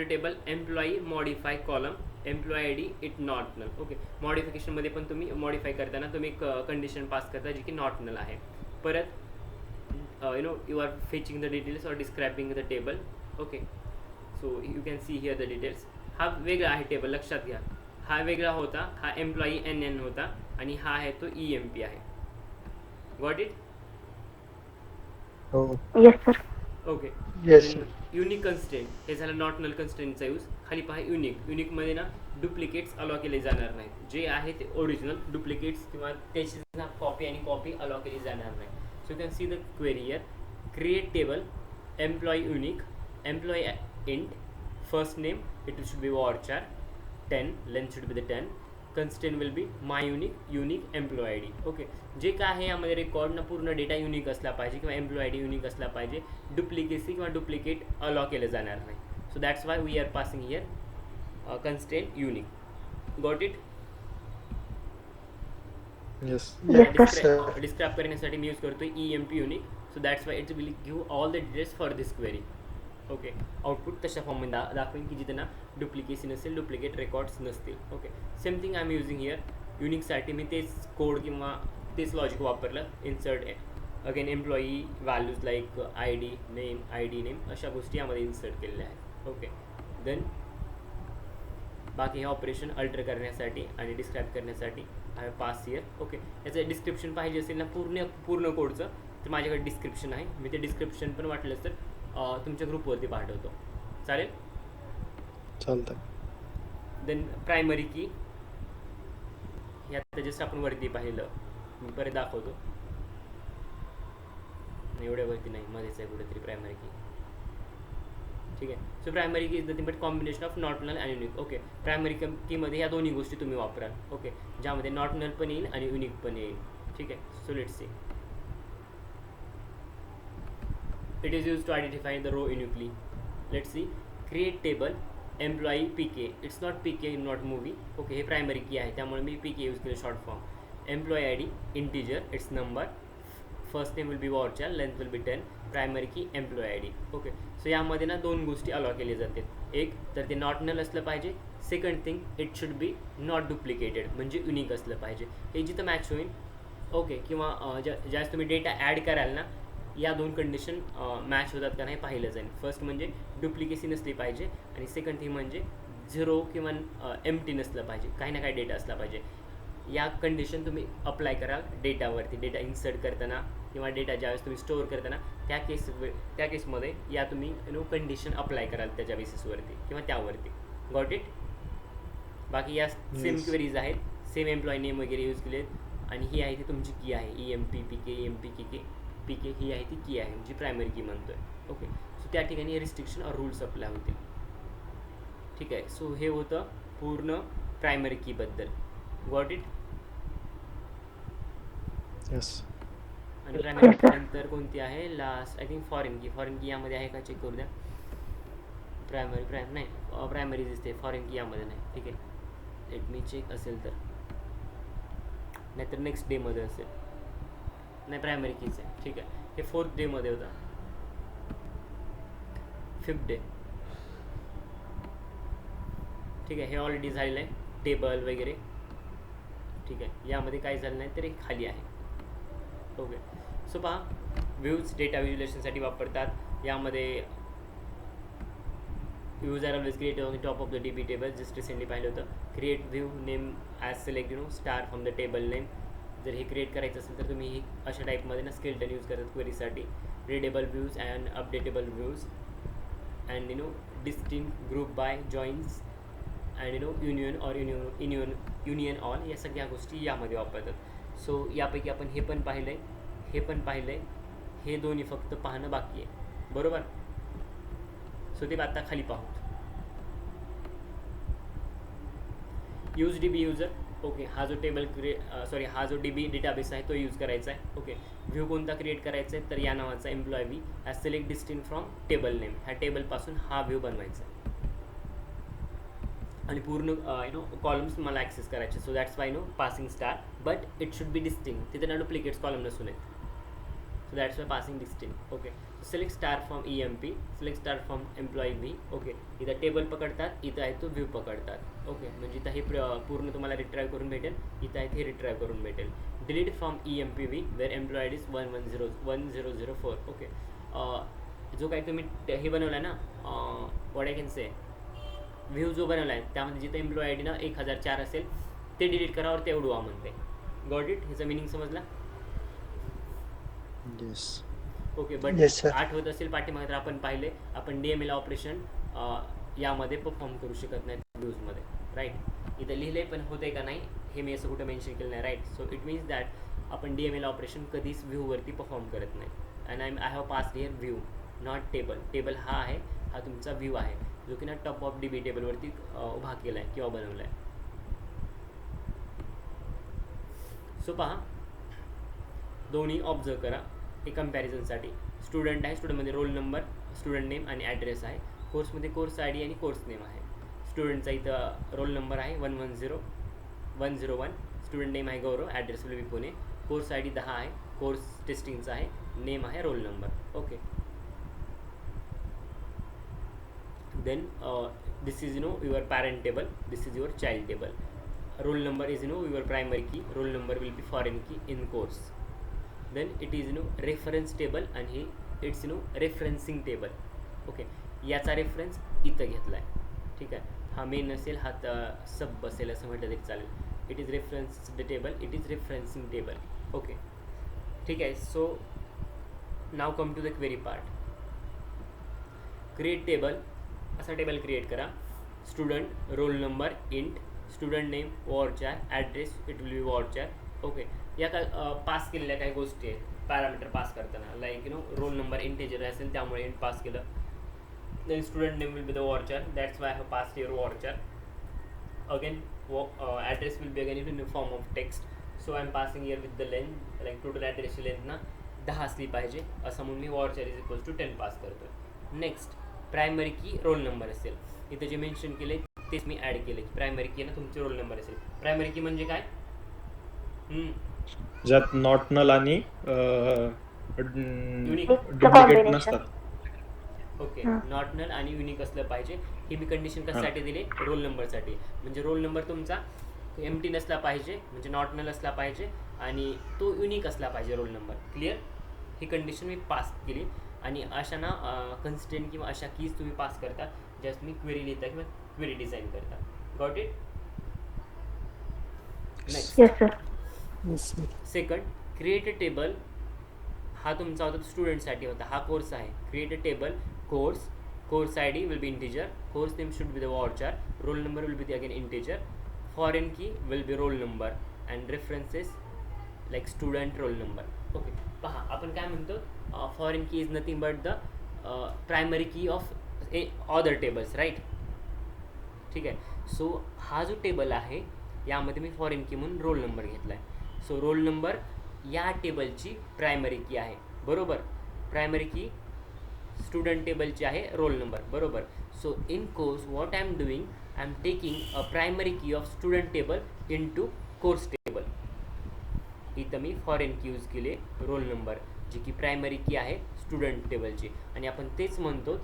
table employee modify column employee ID it not null. Okay, मॉडिफिकेशनमध्ये पण तुम्ही मॉडिफाय करताना तुम्ही एक कंडिशन पास करता जी की नॉट नल आहे. परत you are fetching the details और describing the table. Okay, so you can see here the details. हा वेगळा आहे टेबल, लक्षात घ्या. हा वेगळा होता, हा एम्प्लॉई NN होता आणि हा आहे तो EMP आहे. Got it. हो. Yes sir. Okay, yes. Unique constant हे झालं नॉट नल कन्स्टेंटचा यूज. खाली पहा युनिकमध्ये ना डुप्लिकेट्स अलाव केले जाणार नाहीत. जे आहे ते ओरिजिनल, डुप्लिकेट्स किंवा त्याची ना कॉपी आणि कॉपी अलाव केली जाणार नाही. So you can see the query here. Create table employee unique employee int first name it should be varchar 10, length should be the 10. Constant will be my unique employee ID. Okay, जे काय आहे यामध्ये record ना पूर्ण data unique असला पाहिजे किंवा employee ID unique असला पाहिजे. डुप्लिकेसी किंवा डुप्लिकेट अलाव केलं जाणार नाही. So that's why we are passing here constant unique. Got it. Yes. Describe करण्यासाठी मी यूज करतो EMP unique. So that's why it will give all the details for this query. Okay, output तशा फॉर्ममध्ये दाखवेन की जिथे ना डुप्लिकेसी नसेल, डुप्लिकेट रेकॉर्ड्स नसतील. Okay, same thing I am using here. युनिकसाठी मी तेच कोड किंवा तेच लॉजिक वापरलं. Insert again employee values like ID name अशा गोष्टी यामध्ये इन्सर्ट केलेल्या आहेत. ओके, देन बाकी हे ऑपरेशन अल्टर करण्यासाठी आणि डिस्क्राईब करण्यासाठी आय पास हिअर. ओके, याचं डिस्क्रिप्शन पाहिजे असेल ना पूर्ण कोडचं तर माझ्याकडे डिस्क्रिप्शन आहे. मी ते डिस्क्रिप्शन पण वाटलंच तर तुमच्या ग्रुपवरती पाठवतो. चालेल. चालतंय. देन प्रायमरी की हे आता जस्ट आपण वरती पाहिलं, मी परत दाखवतो. एवढ्यावरती नाही, मध्येच आहे कुठेतरी प्रायमरी की. ठीक आहे. So primary key is nothing but combination of not null आणि युनिक. ओके, प्रायमरी कीमध्ये या दोन्ही गोष्टी तुम्ही वापराल. ओके, ज्यामध्ये नॉट नल पण येईल आणि युनिक पण येईल. ठीक आहे. So let's C. It is used to identify the row uniquely. Let's see. Create table employee PK. It's not PK, not movie. Okay, हे प्रायमरी की आहे त्यामुळे मी PK यूज केलं short form. Employee ID integer it's number. First name will be varchar, length will be 10. Primary key employee ID. Okay, so यामध्ये ना दोन गोष्टी allow केल्या जातात. एक तर ते नॉट नल असलं पाहिजे. Second thing it should be not duplicated म्हणजे युनिक असलं पाहिजे. हे जिथं मॅच होईल. ओके, किंवा ज्यावेळेस तुम्ही डेटा ॲड कराल ना या दोन कंडिशन मॅच होतात का नाही पाहिलं जाईल. फर्स्ट म्हणजे डुप्लिकेसी नसली पाहिजे आणि सेकंड थिंग म्हणजे झिरो किंवा एम्प्टी नसलं पाहिजे, काही ना काही डेटा असला पाहिजे. या कंडिशन तुम्ही अप्लाय कराल डेटावरती, डेटा इन्सर्ट करताना किंवा डेटा ज्यावेळेस तुम्ही स्टोअर करताना त्या केसमध्ये या तुम्ही कंडिशन अप्लाय कराल त्याच्या बेसिसवरती किंवा त्यावरती. Got it? बाकी या सेम Yes. क्वेरीज आहेत, सेम एम्प्लॉई नेम वगैरे यूज केलेत आणि ही आहे ती तुमची की आहे EMP PK EMP PK ही आहे ती की आहे, जी प्रायमरी की म्हणतोय. ओके, सो त्या ठिकाणी रिस्ट्रिक्शन और रूल्स अप्लाय होतील. ठीक आहे, सो हे होतं पूर्ण प्रायमरी कीबद्दल. Got it? येस. आणि प्रायमरी की नंतर कोणती आहे लास्ट, आय थिंक फॉरेन की यामध्ये आहे का चेक करू द्या. प्रायमरी दिसते, फॉरेन की यामध्ये नाही. ठीक आहे, लेट मी चेक असेल तर, नाहीतर नेक्स्ट डेमध्ये असेल. नाही, प्रायमरी कीच आहे. ठीक आहे, हे 4th डेमध्ये होता, 5th डे. ठीक आहे, हे ऑलरेडी झालेलं आहे टेबल वगैरे. ठीक आहे, यामध्ये काही झालं नाही तरी खाली आहे. ओके, सो पहा, व्ह्यूज डेटा व्हिज्युलेशनसाठी वापरतात. यामध्ये views are always create on top of the DB table. Just recently पाहिलं होतं. Create view name as select star from the table name. जर हे क्रिएट करायचं असेल तर तुम्ही ही अशा टाईपमध्ये ना स्केल्टन यूज करतात क्वेरीसाठी. Readable views and updatable views and distinct group by joins and union all, या सगळ्या गोष्टी यामध्ये वापरतात. सो यापैकी आपण हे पण पाहिलं आहे, हे दोन्ही फक्त पाहणं बाकी आहे. बरोबर? सो ते आता खाली पाहू. Use DB user. ओके, हा जो हा जो DB डेटाबेस आहे तो यूज करायचा आहे. ओके, व्ह्यू कोणता क्रिएट करायचा आहे तर या नावाचा employ V as select distinct from table name. ह्या टेबलपासून हा व्ह्यू बनवायचा आहे आणि पूर्ण कॉलम्स मला ॲक्सेस करायचे. So that's Y passing star, but it should B distinct. तिथे डुप्लिकेट्स कॉलम नसून आहेत. So that's Y passing distinct. Okay, select star from EMP, select star from employee V. Okay, इथं टेबल पकडतात, इथं आहे तो व्ह्यू पकडतात. ओके, म्हणजे इथं हे पूर्ण तुम्हाला रिट्राईव्ह करून भेटेल, इथं आहे हे रिट्राईव्ह करून भेटेल. Delete from EMP V where employee I D is 1004. Okay, जो काही तुम्ही हे बनवला आहे ना, what I can say, view जो बनवला आहे त्यामध्ये जिथं एम्प्लॉई आय डी ना 1004 असेल ते डिलीट करावर ते उडवा म्हणते. Got it? ह्याचा मिनिंग समजला? Yes. Okay, but Yes, sir. आठवत असेल पाठीमागे तर आपण पाहिले, आपण DML ऑपरेशन यामध्ये परफॉर्म करू शकत नाही व्ह्यूजमध्ये. राईट? इथं लिहिलं आहे पण होतं आहे का नाही हे मी असं कुठं मेन्शन केलं नाही. Right? So it means that आपण DML ऑपरेशन कधीच व्ह्यूवरती परफॉर्म करत नाही. And I have pass here view not table. Table हा आहे, हा तुमचा व्ह्यू आहे जो की ना टॉप ऑफ DB टेबलवरती उभा केला आहे किंवा बनवला आहे. सो पहा, दोन्ही ऑब्झर्व करा एक कम्पॅरिझनसाठी. स्टुडंट आहे, स्टुडंटमध्ये रोल नंबर, स्टुडंट नेम आणि ॲड्रेस आहे. कोर्समध्ये कोर्स ID आणि कोर्स नेम आहे. स्टुडंटचा इथं रोल नंबर आहे 110101. स्टुडंट नेम आहे Gaurav, address will be Pune. Course ID 10 आहे, कोर्स टेस्टिंगचा आहे, नेम आहे roll number. Okay, then this is your parent table, this is your child table. Roll number is your primary key, roll number will be foreign key in course. then it is reference table आणि हे it's referencing table. Okay, याचा reference इथं घेतला आहे. ठीक आहे, हा main असेल, हा सब असेल असं म्हटलं तरी चालेल. It is reference the table, it is referencing table. Okay, ठीक आहे. So now come to the query part. Create table. असा टेबल क्रिएट करा. Student, roll number int, student name varchar, address it will be varchar. Okay, या काय pass केलेल्या काही गोष्टी आहेत पॅरामीटर पास करताना, लाईक रोल नंबर इंटेजर असेल त्यामुळे इंट पास केलं. Then student name will be the varchar, that's why I have pass here varchar. Again address will be again in form of text. So I am passing here with the length, like total ॲड्रेसची length ना 10 असली पाहिजे असं म्हणून मी varchar is equals to 10 pass करतो. Next, primary key roll number असेल, इथं जे मेन्शन केले तेच मी ॲड केले की प्रायमरी की ना तुमचे रोल नंबर असेल. प्रायमरी की म्हणजे काय? ज्यात नॉट नल आणि युनिक डुप्लिकेट नसतात. ओके, नॉट नल आणि युनिक असलं पाहिजे. ही मी कंडिशन कशासाठी दिली? रोल नंबरसाठी. म्हणजे रोल नंबर तुमचा एम्प्टी नसला पाहिजे, म्हणजे नॉट नल असला पाहिजे आणि तो युनिक असला पाहिजे रोल नंबर. क्लिअर? ही कंडिशन मी पास केली. आणि अशा ना कन्स्टेंट किंवा अशा कीज तुम्ही पास करता ज्यास मी क्वेरी लिहिता किंवा क्वेरी डिझाईन करता. Got it? Next Yes, sir. Yes, sir. Second, create a table. हा तुमचा होता स्टुडंटसाठी होता, हा कोर्स आहे. Create a table course I D will be integer, course name should be the varchar, roll number will be the again integer, foreign key will be roll number and references like student roll number. Okay, पहा आपण काय म्हणतो, foreign key is nothing but the primary key of other tables, right? ठीक आहे. So हा जो table आहे यामध्ये मी फॉरेन की म्हणून रोल नंबर घेतला आहे. सो रोल नंबर या टेबलची प्रायमरी की आहे, बरोबर. प्रायमरी की स्टुडंट टेबलची आहे रोल नंबर, बरोबर. So in course what I am doing, I am taking a primary key of student table into course table. इथं मी फॉरेन की यूज केले रोल नंबर, जी की प्रायमरी की आहे स्टुडंट टेबलची. आणि आपण तेच म्हणतो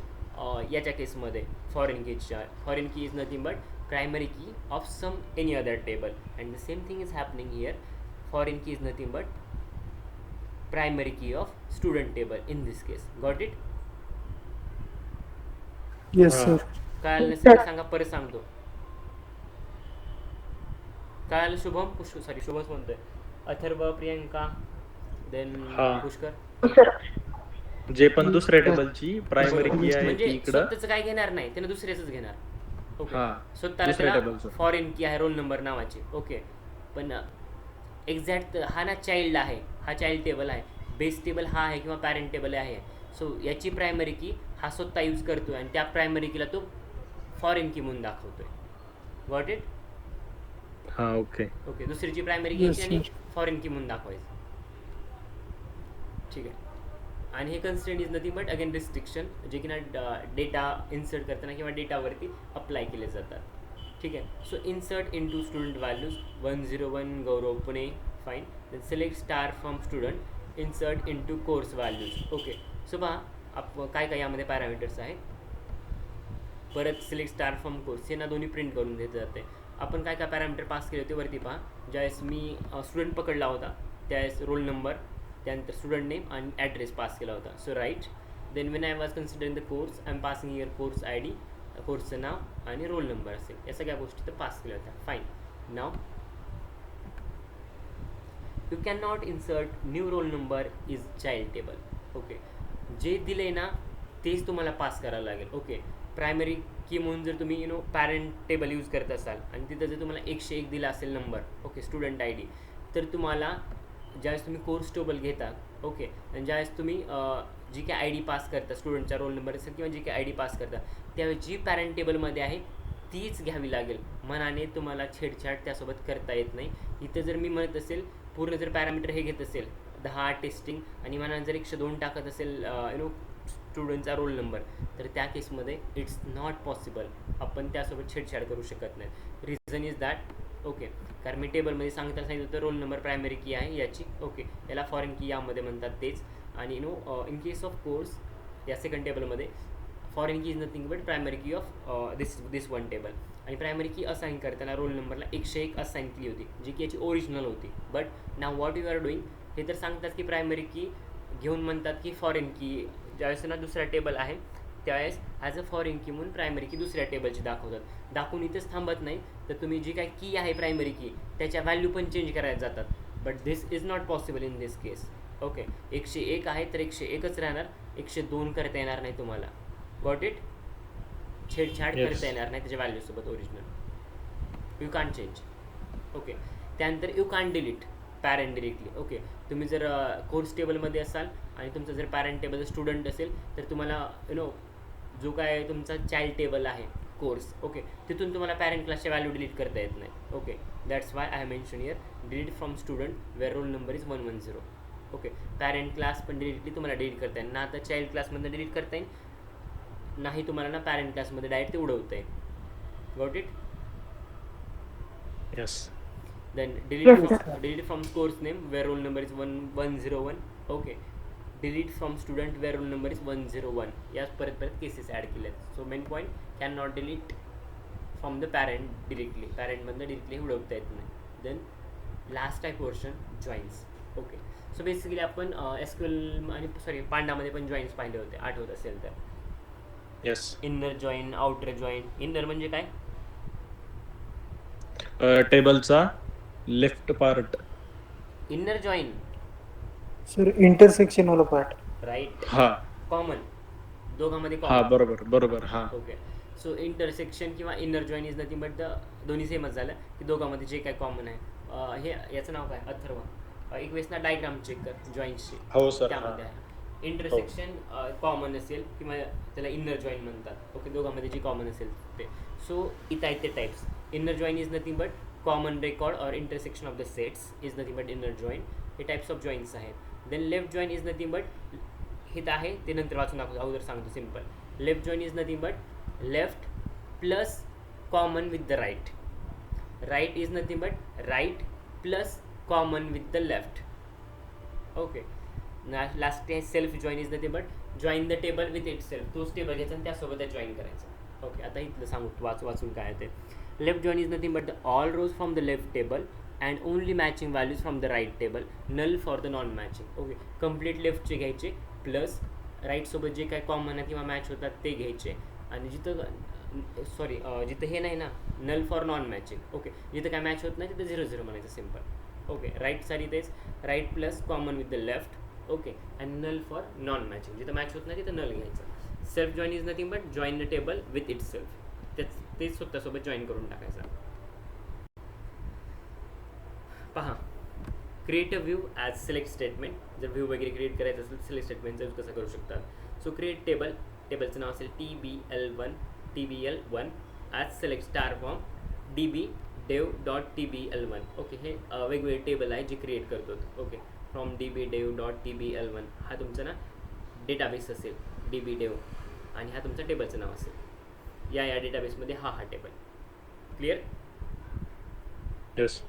याच्या केसमध्ये foreign key is nothing but primary key of some any other table. And the same thing is happening here. Foreign key is nothing but primary key of student table in this case. Got it? Yes, sir. कळालं नसेल तर सांगा, परत सांगतो. कळालं? शुभम शुभच म्हणतोय. Atharva, Priyanka, then हा. Pushkar. Sir. जे पण दुसऱ्या टेबलची प्रायमरी की आहे म्हणजे ती इकडं. स्वतःचं काय घेणार नाही, त्यानं दुसऱ्याच घेणार. ओके, हा, स्वतःला दुसऱ्या त्याला टेबलचं. फॉरेन की आहे रोल नंबर नावाची. ओके, पण एक्झॅक्ट हा ना चाइल्ड आहे, हा चाइल्ड टेबल आहे. बेस टेबल हा आहे किंवा पॅरेंट टेबल आहे. सो याची प्रायमरी की हा स्वतः यूज करतोय आणि त्या प्रायमरी कीला तो फॉरेन की म्हणून दाखवतोय. Got it? हा, ओके. ओके, दुसरीची प्रायमरी Yes, घ्यायची आणि sir. फॉरेन की म्हणून दाखवायचं. ठीक आहे. आणि हे constraint is nothing but again restriction, जे की ना डेटा इन्सर्ट करताना किंवा डेटावरती अप्लाय केले जातात. ठीक आहे. So insert into student values 101 Gaurav Pune, fine. Then select star from student, insert into course values. Okay, so पहा काय काय यामध्ये पॅरामीटर्स आहेत. परत सिलेक्ट स्टार फ्रॉम कोर्स, हे ना दोन्ही प्रिंट करून घेतले जाते. आपण काय काय पॅरामीटर पास केले होते वरती पहा. ज्यावेळेस मी स्टुडंट पकडला होता त्यावेळेस रोल नंबर, त्यानंतर स्टुडंट नेम आणि ॲड्रेस पास केला होता. So right. Then when I was considering the course, I am passing your course I D, कोर्सचं नाव आणि रोल नंबर असेल. या सगळ्या गोष्टी तर पास केल्या होत्या. Fine. Now you can not insert new role number is child table. Okay, जे दिले ना तेच तुम्हाला पास करावं लागेल. ओके, प्रायमरी की म्हणून जर तुम्ही पॅरेंट टेबल यूज करत असाल आणि तिथं जर तुम्हाला 101 दिला असेल number, okay, student I D, तर तुम्हाला ज्यावेळेस तुम्ही कोर्स टेबल घेता, ओके, आणि ज्यावेळेस तुम्ही जी काय आय डी पास करता, स्टुडंटचा रोल नंबर असेल किंवा जी काय आय डी पास करता, त्यावेळेस जी पॅरेंट टेबलमध्ये आहे तीच घ्यावी लागेल. मनाने तुम्हाला छेडछाड त्यासोबत करता येत नाही. इथं जर मी म्हणत असेल पूर्ण जर पॅरामीटर हे घेत असेल 10 टेस्टिंग आणि मनाने जर 102 टाकत असेल स्टुडंटचा रोल नंबर, तर त्या केसमध्ये इट्स नॉट पॉसिबल. आपण त्यासोबत छेडछाड करू शकत नाही. रिझन इज दॅट, ओके, कारण मी टेबलमध्ये सांगितलं होतं रोल नंबर प्रायमरी की आहे याची. ओके, याला फॉरेन की यामध्ये म्हणतात तेच. आणि इन केस ऑफ कोर्स या सेकंड टेबलमध्ये foreign key is nothing but primary key of this one table. आणि प्रायमरी की असाईन करताना रोल नंबरला 101 असाईन केली होती, जी की याची ओरिजिनल होती. बट नाव व्हॉट यू आर डुईंग, हे तर सांगतात की प्रायमरी की घेऊन म्हणतात की फॉरेन की ज्यावेळेस ना दुसरा टेबल आहे त्यावेळेस ॲज अ फॉरेन की म्हणून प्रायमरी की दुसऱ्या टेबलची दाखवतात. दाखवून इथंच थांबत नाही, तर तुम्ही जी काय की आहे प्रायमरी की त्याच्या व्हॅल्यू पण चेंज करायला जातात. But this is not possible in this case. Okay, 101 आहे तर 101च राहणार, 102 करता येणार नाही तुम्हाला. Got it? छेडछाड Yes. करता येणार नाही त्याच्या व्हॅल्यूसोबत original. You can't change. Okay, त्यानंतर you can't delete parent directly. Okay, तुम्ही जर कोर्स टेबलमध्ये असाल आणि तुमचं जर पॅरेंट टेबल स्टुडंट असेल तर तुम्हाला जो काय तुमचा चाइल्ड टेबल आहे कोर्स, ओके, तिथून तुम्हाला पॅरेंट क्लासच्या व्हॅल्यू डिलीट करता येत नाही. Okay, that's why I have mention here delete from student where roll number is 110. Okay, parent class पण डिरेक्टली तुम्हाला डिलीट करता येईल ना, आता चाइल्ड क्लासमध्ये डिलीट करता येईल नाही, तुम्हाला ना पॅरेंट क्लासमध्ये डायरेक्ट ते उडवता येईल. Got it? Yes. Then Yes, sir. delete from course name where roll number is 101. Okay, delete from student where roll number is 101. यास परत केसेस ॲड केल्यात. So main point can not delete from the parent directly, पॅरेंटमधनं directly उडवता येत नाही. Then last आहे portion joins. Okay, so basically आपण SQL आणि पांडामध्ये पण जॉईन्स पाहिले होते, आठवत असेल तर. Yes. Inner join, outer join. Inner म्हणजे काय? टेबलचा left part. Inner join, sir intersection वाला पार्ट. राईट. हा कॉमन, दोघांमध्ये हा, कॉमन. बरोबर बरोबर. हा ओके. सो इंटरसेक्शन किंवा inner join is nothing but the, दोन्ही सेमच झालं की दोघांमध्ये जे काय कॉमन आहे. हे याचं नाव काय? अथर्व. एक वेळेस ना डायग्राम चेक कर जॉईंटची, हो सर. त्यामध्ये आहे. इंटरसेक्शन कॉमन असेल किंवा त्याला इनर जॉईन म्हणतात. ओके, दोघांमध्ये जी कॉमन असेल ते. सो इथं आहेत ते types. Inner join is nothing but common record or intersection of the sets is nothing but inner join. हे टाईप्स ऑफ जॉईन्स आहेत. Then left join is nothing but, हे तर आहे ते नंतर वाचून दाखवतो, अगोदर सांगतो simple. Left join is nothing but left plus common with the right. Right is nothing but right plus common with the left. Okay. Last आहे self join is nothing but join the table with itself. तोच table घ्यायचा आणि त्यासोबत join करायचा. Okay, आता इथलं सांगू वाचून काय आहे ते. Left join is nothing but the all rows from the left table and only matching values from the right table, null for the non matching. Okay, complete लेफ्टचे घ्यायचे प्लस राईटसोबत जे काय कॉमन आहे किंवा मॅच होतात ते घ्यायचे. आणि जिथं हे नाही ना, null for non matching. Okay, जिथं काय मॅच होत नाही तिथं 0 म्हणायचं सिम्पल. ओके, राईट साईड तेच right plus common with the left. Okay, and null for non matching. जिथं मॅच होत नाही तिथं नल घ्यायचं. Self join is nothing but join the table with itself. तेच स्वतःसोबत जॉईन करून टाकायचं. पहा, create a view as select statement. जर व्ह्यू वगैरे क्रिएट करायचं असेल सिलेक्ट स्टेटमेंटचा यूज कसं करू शकतात. सो क्रिएट टेबल, टेबलचं नाव असेल TBL1 as select star form DB dev.tbl1. Okay, हे वेगवेगळे टेबल आहे जे क्रिएट करतो. ओके, फ्रॉम DB dev.tbl1 हा तुमचा ना डेटाबेस असेल DB dev, आणि हा तुमचा टेबलचं नाव असेल. या डेटाबेसमध्ये हा table. Clear? Yes.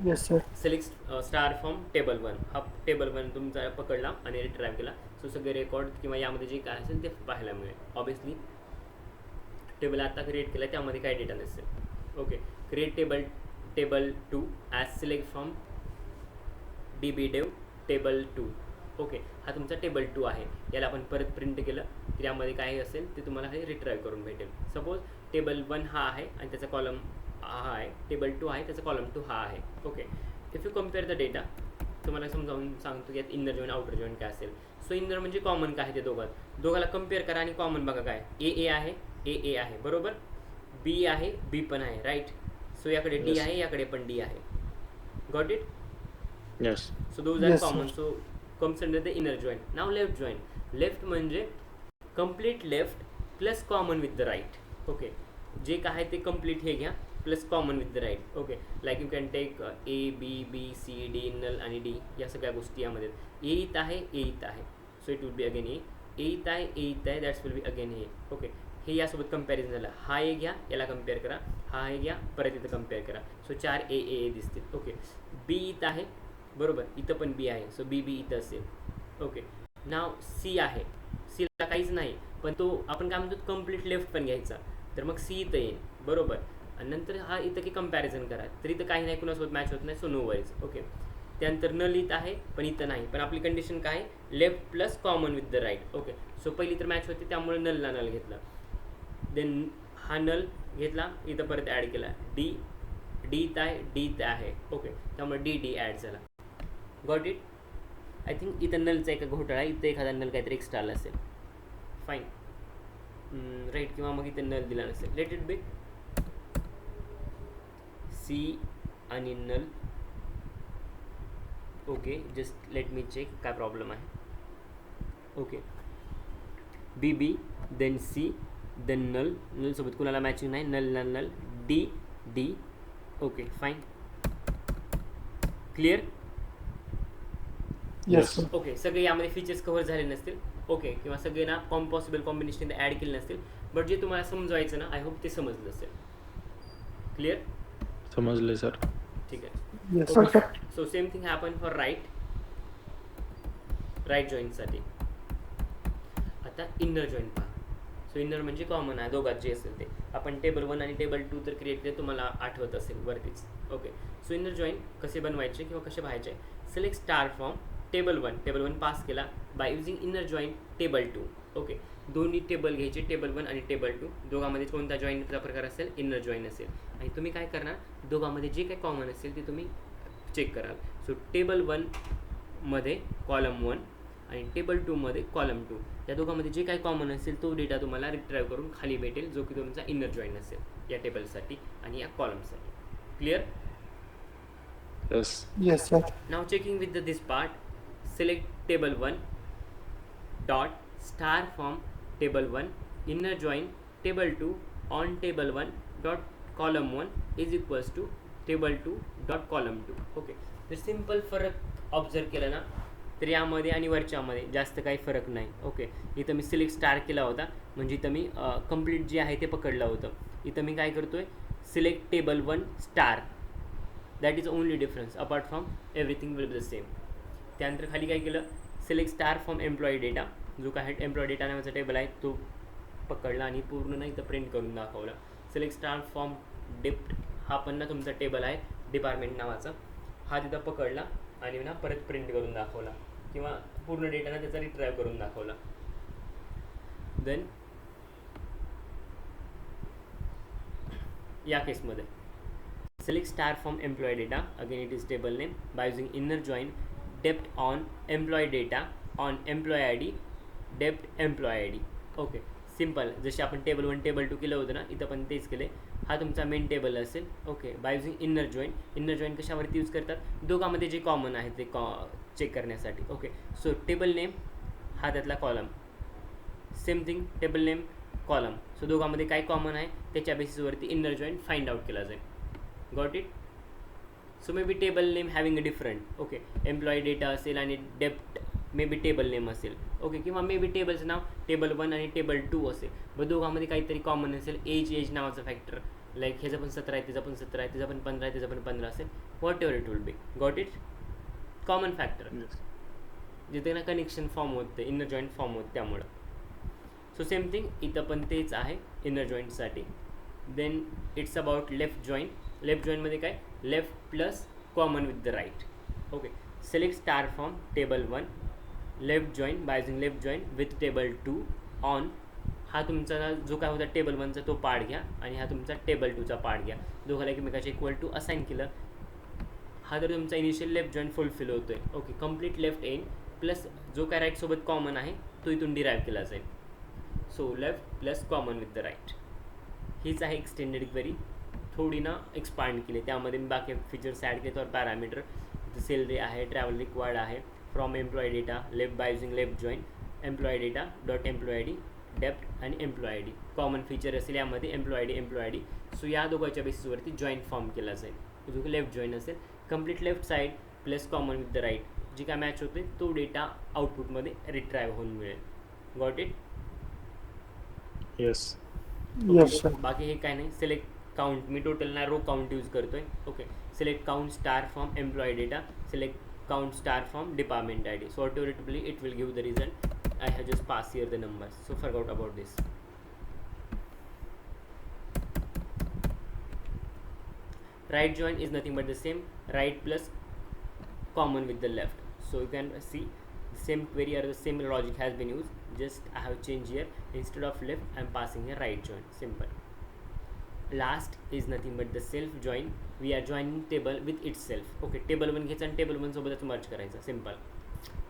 Yes sir. Select star form table 1. हा टेबल 1 तुमचा पकडला आणि रिट्राईव्ह केला. सो सगळे रेकॉर्ड किंवा यामध्ये जे काय असेल ते पाहायला मिळेल. ऑब्वियसली टेबल आता क्रिएट केला त्यामध्ये काय डेटा नसेल. Okay, create table 2 as select from DB dev table 2. Okay, हा तुमचा टेबल 2 आहे. याला आपण परत प्रिंट केलं तर यामध्ये काय असेल ते तुम्हाला हे रिट्राईव्ह करून भेटेल. सपोज टेबल 1 हा आहे आणि त्याचा कॉलम हा आहे, टेबल 2 आहे त्याचा कॉलम 2 हा आहे. Okay, if you compare the data, तुम्हाला समजावून सांगतो की यात इनर जॉईन आउटर जॉईन काय असेल. सो इनर म्हणजे कॉमन काय आहे ते दोघाला कम्पेअर करा आणि कॉमन बघा काय. ए आहे बरोबर, बी आहे, बी पण आहे, राईट. सो याकडे डी आहे, याकडे पण डी आहे. Got it? Yes. So those are Yes, common. sir. So comes under the inner join. नाव लेफ्ट जॉईन. लेफ्ट म्हणजे complete left plus common with the right. Okay, जे काय आहे ते कम्प्लीट हे घ्या plus common with the right. Okay, like you can take A, B, C, D, null आणि D, या सगळ्या गोष्टी यामध्ये. ए इथं आहे, ए इथं आहे, so it will be again A इथं आहे, ए इथं आहे, that's will be again A. Okay, हे यासोबत कम्पॅरिझन झालं. हा ए घ्या, याला कम्पेअर करा, हा ए घ्या, परत इथं कम्पेअर करा. सो 4 ए दिसतील. ओके, बी इथं आहे बरोबर, इथं पण बी आहे, सो बी इथं असेल. ओके, नाव सी आहे, सीला काहीच नाही पण तो आपण काय म्हणतो कम्प्लीट लेफ्ट पण घ्यायचा, तर मग सी इथं येईल बरोबर. आणि नंतर हा इथं की कम्पॅरिझन करा, तर इथं काही नाही कुणासोबत मॅच होत नाही, सो नो वरीज. ओके, त्यानंतर नल इथं आहे पण इथं नाही, पण आपली कंडिशन काय आहे, left plus common with the right. Okay, so पहिली तर मॅच होते त्यामुळे नलला नल घेतला. देन हा नल घेतला, इथं परत ॲड केला. डी इथं आहे, डी इथं आहे. ओके, त्यामुळे डी ॲड झाला. Got it? आय थिंक इथं नलचा एका घोटाळा, इथं एखादा नल काहीतरी एक्स्ट्रा आला असेल. Fine, right. किंवा मग इथं नल दिला नसेल. लेट इट बी सी आणि null. Okay, just let me check काय प्रॉब्लेम आहे. Okay, B then C then नलसोबत कुणाला मॅचिंग नाही, null D. Okay, fine. Clear? Yes sir. Okay, सगळे यामध्ये फीचर्स कव्हर झाले नसतील. ओके, किंवा सगळे ना पॉसिबल कॉम्बिनेशन ॲड केले नसतील, बट जे तुम्हाला समजवायचं ना, आय होप ते समजलं असेल. क्लिअर? समजले सर. ठीक आहे. Yes sir. So same thing happen for right जॉईंटसाठी. आता इनर जॉईंट पहा. सो इनर म्हणजे कॉमन आहे दोघात जे असेल ते. आपण टेबल 1 आणि टेबल 2 तर क्रिएट केले, तुम्हाला आठवत असेल वरतीच. ओके, सो इनर जॉईंट कसे बनवायचे किंवा कसे पाहायचे. Select star from table 1 pass केला by using inner joint table 2. Okay, दोन्ही टेबल घ्यायचे, टेबल 1 आणि टेबल 2. दोघांमध्ये कोणता जॉईनचा प्रकार असेल, इनर जॉईन असेल. आणि तुम्ही काय करणार, दोघांमध्ये जे काही कॉमन असेल ते तुम्ही चेक कराल. सो टेबल 1 मध्ये कॉलम 1 आणि टेबल 2 मध्ये कॉलम 2, या दोघांमध्ये जे काही कॉमन असेल तो डेटा तुम्हाला रिट्राईव्ह करून खाली भेटेल, जो की तुमचा इनर जॉईन असेल या टेबलसाठी आणि या कॉलमसाठी. Clear? Yes. Yes, sir. Now checking with this part, select table 1 dot star from table 1 inner join table 2 on table 1 dot column 1 is equals to table 2 dot column 2. Okay, तर simple फरक observe केला ना, तर यामध्ये आणि वरच्यामध्ये जास्त काही फरक नाही. ओके, इथं मी सिलेक्ट स्टार केला होता, म्हणजे इथं मी कंप्लीट जे आहे ते पकडलं होतं. इथं मी काय करतोय, select table 1 star. That is only difference, apart from everything will be the same. त्यानंतर खाली काय केलं, select star from employee data, जो काय एम्प्लॉई डेटा नावाचा टेबल आहे तो पकडला आणि पूर्ण नाही तर प्रिंट करून दाखवला. सिलेक्ट स्टार फ्रॉम डेप्ट, हा पण ना तुमचा टेबल आहे डिपार्टमेंट नावाचा, हा तिथं पकडला आणि ना परत प्रिंट करून दाखवला किंवा पूर्ण डेटाना त्याचा रिट्राईव्ह करून दाखवला. देन या केसमध्ये select star from employee data, again it is table name, by using inner join depth on employee data on employee id depth employee id. Okay, simple, जसे आपण टेबल 1 टेबल 2 केलं होतं ना, इथं पण तेच केले. हा तुमचा मेन टेबल असेल. Okay, by using inner join कशावरती यूज करतात, दोघांमध्ये जे कॉमन आहे ते चेक करण्यासाठी. ओके, सो टेबल नेम हा त्यातला column, same thing table name column. So दोघांमध्ये काय कॉमन आहे त्याच्या बेसिसवरती इनर जॉईन फाइंड आउट केला जाईल. Got it? So may be table name having a different. Okay, employee data असेल आणि डेप्ट मे बी टेबल नेम असेल. ओके, किंवा मे बी टेबलचं नाव टेबल 1 आणि टेबल 2 असेल. व दोघांमध्ये काहीतरी कॉमन असेल, एज नावाचा फॅक्टर, लाईक ह्याचं पण 17 आहे, त्याचं पण 17 आहे, त्याचं पण 15 आहे, त्याचं पण 15 असेल. Whatever it will be. Got it? Common factor, Yes. जिथे ना कनेक्शन फॉर्म होते, इनर जॉईंट फॉर्म होते त्यामुळं. सो सेम थिंग इथं पण तेच आहे इनर जॉईंटसाठी. Then it's about left join. Left जॉईनमध्ये काय, left plus common with the right. Okay, select star from table 1 left join by using left join with table 2 on. हा तुमचा जो काय होता टेबल 1चा तो पार्ट घ्या आणि हा तुमचा टेबल 2चा पार्ट घ्या, दोघाला एकमेकाच्या इक्वल टू असाइन केलं. हा तर तुमचा इनिशियल लेफ्ट जॉईन फुलफिल होतोय. Okay, complete left end plus जो काय राईटसोबत कॉमन आहे तो इथून डिराईव्ह केला जाईल. So left plus common with the right, हीच आहे एक्सटेंडेड क्वेरी. थोडी ना एक्सपांड केली, त्यामध्ये मी बाकी फीचर्स ॲड केले. तर पॅरामीटर सॅलरी आहे, ट्रॅव्हल रिक्वायर्ड आहे, from employee data left by using left join employee data dot employee D dept आणि एम्प्लॉई डी. कॉमन फीचर असेल यामध्ये एम्प्लॉई डी. सो या दोघांच्या बेसिसवरती जॉईन फॉर्म केला जाईल, जो लेफ्ट जॉईन असेल. Complete left side plus common with the right, जी काय मॅच होते तो डेटा आउटपुटमध्ये रिट्राईव्ह होऊन मिळेल. गॉट इट? Yes. Yes, sir. बाकी हे काय नाही. सिलेक्ट काउंट, मी टोटल ना रो काउंट यूज करतोय. Okay, select count star from employee data, select count star from department ID. So automatically it will give the result. I have just passed here the numbers, so forgot about this. Right join is nothing but the same, right plus common with the left. So you can see the same query or the same logic has been used, just I have changed here, instead of left I am passing a right join. Simple. Last is nothing but the self join. We are joining table with itself. Okay, table 1 घ्यायचा आणि table 1 सोबतच merge करायचा. Simple.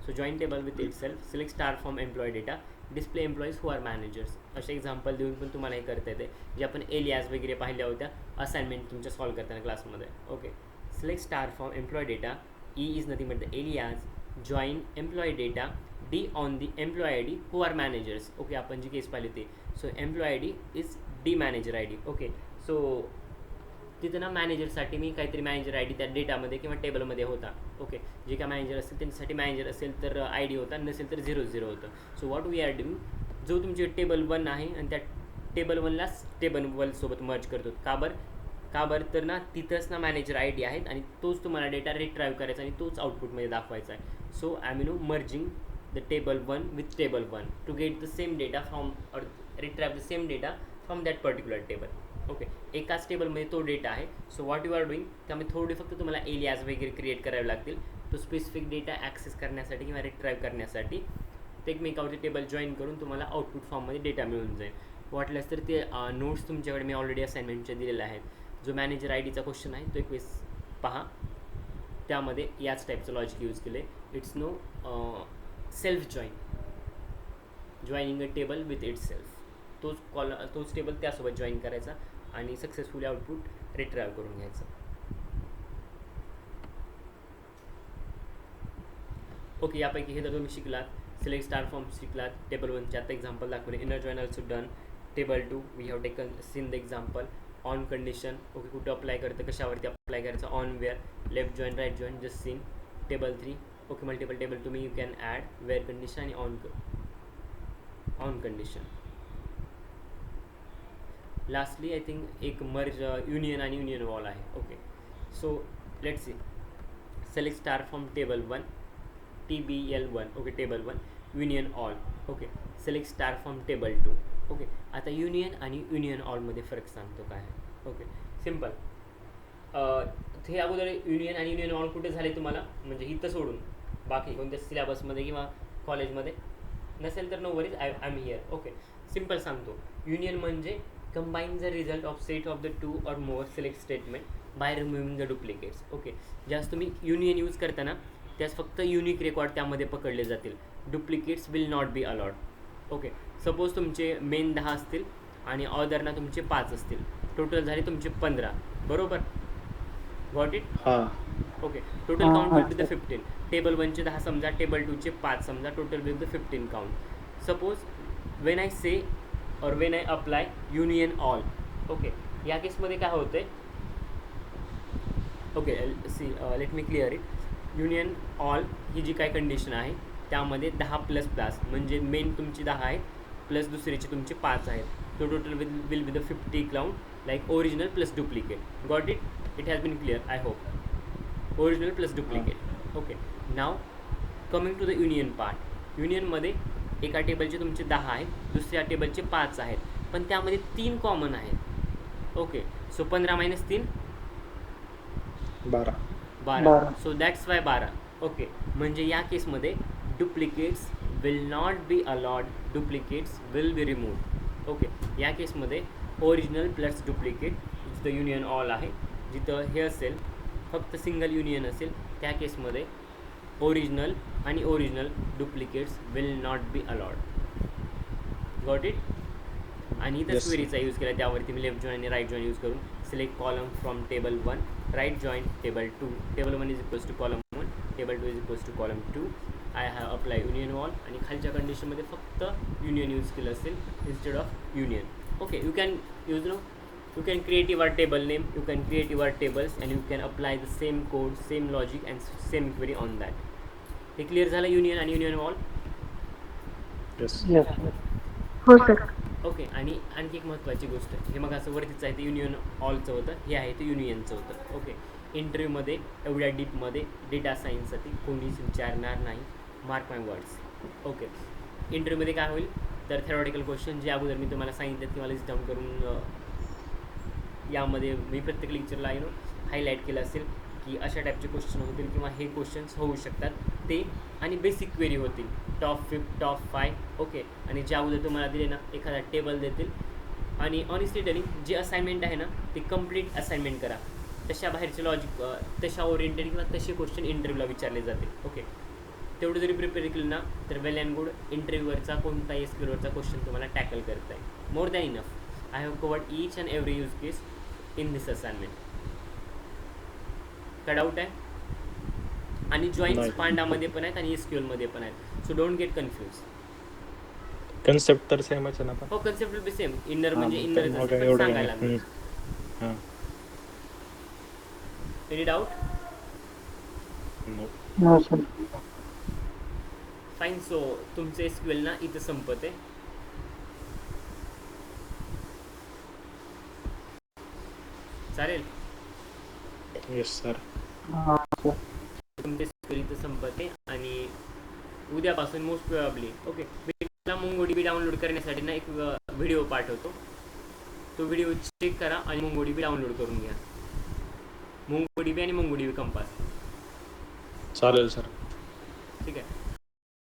So join table with itself, select star from employee data, display employees who are managers. असे example देऊन पण तुम्हाला हे करता येते, जे आपण एलियाज वगैरे पाहिल्या होत्या असाइनमेंट तुमच्या सॉल्व करताना क्लासमध्ये. Okay, select star from employee data, E is nothing but the alias, join employee data, D on the employee ID who are managers. Okay, आपण जी केस पाहिली ते. So employee ID is D manager ID. Okay, so तिथं ना मॅनेजरसाठी मी काहीतरी manager ID त्या डेटामध्ये किंवा टेबलमध्ये होता. ओके, जे काय मॅनेजर असेल त्यांच्यासाठी मॅनेजर असेल तर ID होता, नसेल तर 00 होतं. So what we are doing, जो तुमचे टेबल 1 आहे आणि त्या टेबल 1लाच टेबल 1 सोबत मर्ज करतो. का बरं तर ना तिथंच ना मॅनेजर ID आहेत आणि तोच तुम्हाला डेटा रिट्राईव्ह करायचा आणि तोच आउटपुटमध्ये दाखवायचा आहे. So I mean merging the table 1 with table 1 to get the same data from or retrieve the same data from that particular table. Okay, एकाच टेबलमध्ये तो डेटा आहे. So what you are doing, त्यामुळे थोडे फक्त तुम्हाला एलियाज वगैरे create करावे लागतील तो स्पेसिफिक डेटा ॲक्सेस करण्यासाठी किंवा रिट्राईव्ह करण्यासाठी. ते एकमेकावरती टेबल जॉईन करून तुम्हाला आउटपुट फॉर्ममध्ये डेटा मिळून जाईल. वाटल्यास तर ते नोट्स तुमच्याकडे मी ऑलरेडी असाइनमेंटचे दिलेले आहेत. जो मॅनेजर आय डीचा क्वेश्चन आहे तो एक वेळेस पहा, त्यामध्ये याच टाईपचं लॉजिक यूज केलं आहे. It's no self joining a table with itself. तोच टेबल त्यासोबत जॉईन करायचा आणि सक्सेसफुली आउटपुट रिट्राईव्ह करून घ्यायचं. ओके, यापैकी हे जर तुम्ही शिकलात, सिलेक्ट स्टार फॉर्म शिकलात, टेबल 1चे आता एक्झाम्पल दाखवले, inner join also done, table 2 we have taken seen the example, on condition okay कुठं अप्लाय करतं, कशावरती अप्लाय करायचं, on where, left join right join just seen, table 3 okay multiple table तुम्ही you can add, where condition आणि on condition. Lastly I think एक merge union आणि union all आहे. Okay so let's C, select star from table 1 TBL1 okay table 1, union all okay, select star from table 2 okay. आता union आणि union ऑलमध्ये फरक सांगतो काय आहे. ओके सिम्पल, हे अगोदर युनियन आणि युनियन ऑल कुठे झाले तुम्हाला, म्हणजे इथं सोडून बाकी कोणत्या सिलेबसमध्ये किंवा कॉलेजमध्ये नसेल तर no worries, I am here. Okay simple सांगतो, युनियन म्हणजे combine the result of set of the 2 or more select statement by removing the duplicates. Okay, ज्यास तुम्ही युनियन यूज करताना त्यास फक्त युनिक रेकॉर्ड त्यामध्ये पकडले जातील, duplicates will not be allowed. Okay, suppose तुमचे मेन 10 असतील आणि ऑदरना तुमचे 5 असतील, टोटल झाले तुमचे 15 बरोबर. Got it. हां. Okay, total count will be the 15. Table 1चे 10 समजा, टेबल 2चे 5 समजा, total will the 15 count. Suppose when I say or when I apply union all. Okay, या केसमध्ये काय होतं आहे, okay see let me clear it. Union all ही जी काय कंडिशन आहे त्यामध्ये 10++ म्हणजे मेन तुमची 10 आहेत प्लस दुसरीचे तुमचे 5 आहेत, तो total will be the 50 count like original plus duplicate. Got it, it has been clear I hope. Original plus duplicate. Okay, नाव coming to the union part. युनियनमध्ये एका टेबलचे तुमचे 10 आहेत, दुसऱ्या टेबलचे 5 आहेत, पण त्यामध्ये 3 कॉमन आहेत. Okay, so 15 - 3 12. So that's Y 12. Okay, म्हणजे या केसमध्ये duplicates will not be allowed, duplicates will be removed. Okay, या केसमध्ये ओरिजिनल प्लस डुप्लिकेट जिथं युनियन ऑल आहे, जिथं हे असेल फक्त सिंगल युनियन असेल त्या केसमध्ये ओरिजिनल आणि original duplicates will not be allowed. Got it. आणि इथं क्वेरीचा यूज केला, त्यावरती मी लेफ्ट जॉईन आणि राईट जॉईन यूज करून select column from table 1, right join table 2, table 1 is equals to column 1, table 2 is equals to column 2. I have apply union all आणि खालच्या कंडिशनमध्ये फक्त युनियन यूज केलं असेल instead of union. Okay, you can use no, you can create your table name, you can create your tables and you can apply the same code, same logic and same query on that. हे clear झालं union आणि union wall. Yes. हो sir. Okay, आणि आणखी एक महत्त्वाची गोष्ट, हे मग असं वरतीच आहे ते युनियन ऑलचं होतं, हे आहे ते युनियनचं होतं. ओके, इंटरव्ह्यूमध्ये एवढ्या डीपमध्ये डेटा सायन्ससाठी कोणीच विचारणार नाही, मार्क माय वर्ड्स. ओके, इंटरव्ह्यूमध्ये काय होईल तर थेरॉटिकल क्वेश्चन जे अगोदर मी तुम्हाला सांगितलं किंवा लिस्ट डाऊन करून यामध्ये मी प्रत्येक लेक्चरला हायलाईट केलं असेल की अशा टाईपचे क्वेश्चन होतील किंवा हे क्वेश्चन्स होऊ शकतात ते, आणि बेसिक क्वेरी होतील टॉप 5 टॉप 5. ओके, आणि ज्या अगोदर तुम्हाला दिले ना एखादा टेबल देतील, आणि ऑनेस्टली टेलिंग जे असाइनमेंट आहे ना ते कंप्लीट असाइनमेंट करा, तशा बाहेरचे लॉजिक तशा ओरिएंटेड किंवा तसे क्वेश्चन इंटरव्ह्यूला विचारले जातील. ओके, तेवढं जरी प्रिपेअर केलं ना तर वेल अँड गुड, इंटरव्ह्यूवरचा कोणताही स्किलवरचा क्वेश्चन तुम्हाला टॅकल करता येईल. More than enough. I have covered each and every use case in this assignment. काय डाऊट आहे? आणि जॉईन्स पांडामध्ये पण आहेत आणि SQL मध्ये पण आहेत, so don't get confuse. Concept तर सेमच आहे ना पण. हो, concept will be same. Inner म्हणजे इनर सांगायला लागेल. Any doubt? No sir. Fine. So तुमचे SQL ना इथं संपत आहे. चालेल. Yes sir. तुमचे SQL इथं संपत आहे आणि उद्यापासून मोस्ट प्रोबॅबली ओके मी तुम्हाला MongoDB डाउनलोड करण्यासाठी ना एक व्हिडिओ पाठवतो, तो व्हिडिओ चेक करा आणि MongoDB डाउनलोड करून घ्या. MongoDB आणि MongoDB कंपास. चालेल सर. ठीक आहे.